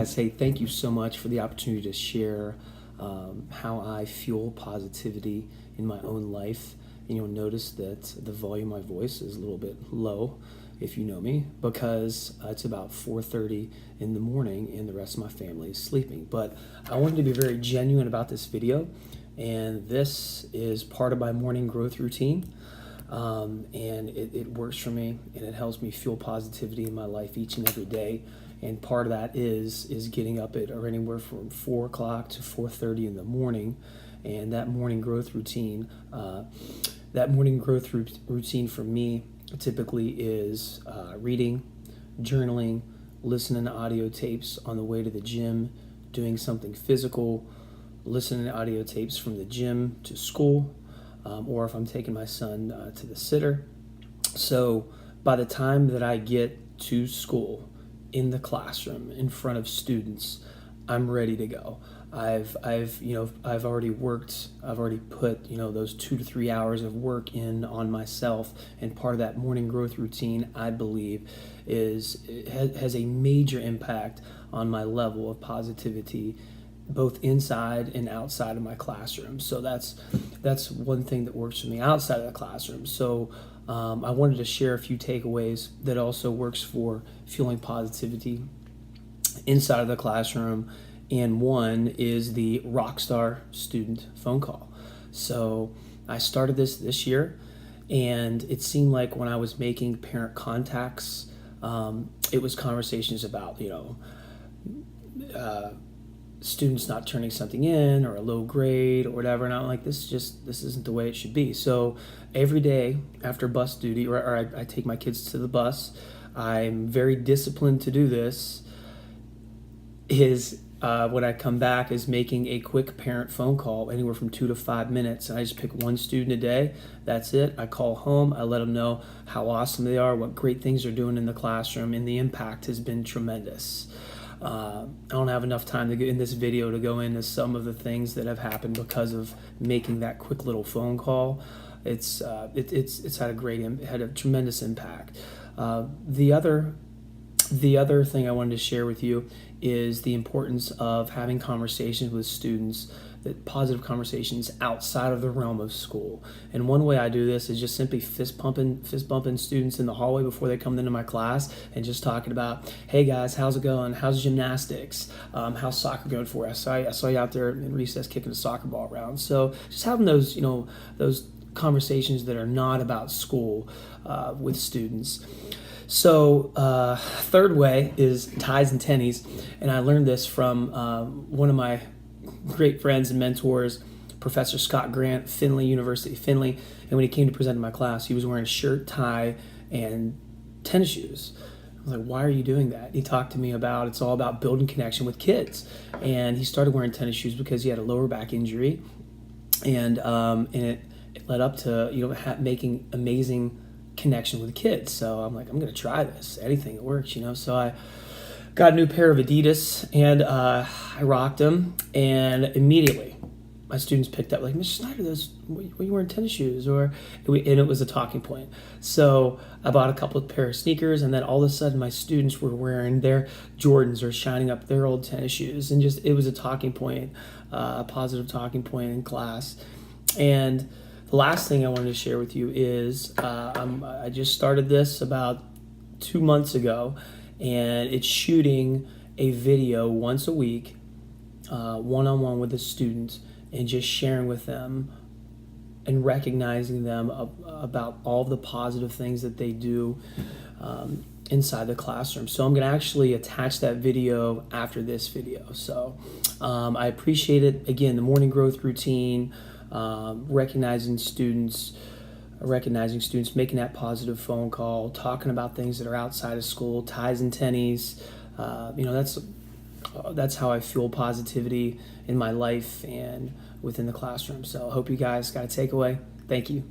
guys, hey, thank you so much for the opportunity to share how I fuel positivity in my own life. And you'll notice that the volume of my voice is a little bit low, if you know me, because it's about 4:30 in the morning and the rest of my family is sleeping. But I wanted to be very genuine about this video, and this is part of my morning growth routine. And it works for me, and it helps me fuel positivity in my life each and every day. And part of that is getting up at or anywhere from 4 o'clock to 4:30 in the morning, and that morning growth routine. Routine for me typically is reading, journaling, listening to audio tapes on the way to the gym, doing something physical, listening to audio tapes from the gym to school, or if I'm taking my son to the sitter. So by the time that I get to school, in the classroom, in front of students, I'm ready to go. I've already put those 2 to 3 hours of work in on myself, and part of that morning growth routine, I believe, has a major impact on my level of positivity, both inside and outside of my classroom. So that's one thing that works for me outside of the classroom. So I wanted to share a few takeaways that also works for fueling positivity inside of the classroom. And one is the Rockstar student phone call. So I started this year, and it seemed like when I was making parent contacts, it was conversations about students not turning something in or a low grade or whatever, and I'm like, this isn't the way it should be. So every day after bus duty, or I take my kids to the bus, I'm very disciplined to do this, is when I come back is making a quick parent phone call, anywhere from 2 to 5 minutes. I just pick one student a day. That's it. I call home. I let them know how awesome they are, what great things they're doing in the classroom, and the impact has been tremendous. I don't have enough time to get in this video to go into some of the things that have happened because of making that quick little phone call. It's had a tremendous impact. The other thing I wanted to share with you is the importance of having conversations with students, that positive conversations outside of the realm of school. And one way I do this is just simply fist bumping students in the hallway before they come into my class, and just talking about, hey guys, how's it going? How's gymnastics? How's soccer going for you? I saw you out there in recess kicking a soccer ball around. So just having those conversations that are not about school with students. So third way is ties and tennies, and I learned this from one of my great friends and mentors, Professor Scott Grant, University of Findlay. And when he came to present in my class, he was wearing a shirt, tie, and tennis shoes. I was like, why are you doing that? He talked to me about it's all about building connection with kids, and he started wearing tennis shoes because he had a lower back injury, and it led up to making amazing connection with kids. So I'm like, I'm gonna try this, anything that works, So I got a new pair of Adidas, and I rocked them, and immediately my students picked up, like, Mr. Snyder, why are you wearing tennis shoes? And it was a talking point. So I bought a couple of pair of sneakers, and then all of a sudden my students were wearing their Jordans or shining up their old tennis shoes, and it was a talking point, a positive talking point in class. And the last thing I wanted to share with you is I just started this about 2 months ago, and it's shooting a video once a week, one-on-one with a student, and just sharing with them and recognizing them about all the positive things that they do inside the classroom. So I'm going to actually attach that video after this video. So I appreciate it. Again, the morning growth routine, recognizing students, making that positive phone call, talking about things that are outside of school, ties and tennies. That's how I fuel positivity in my life and within the classroom. So I hope you guys got a takeaway. Thank you.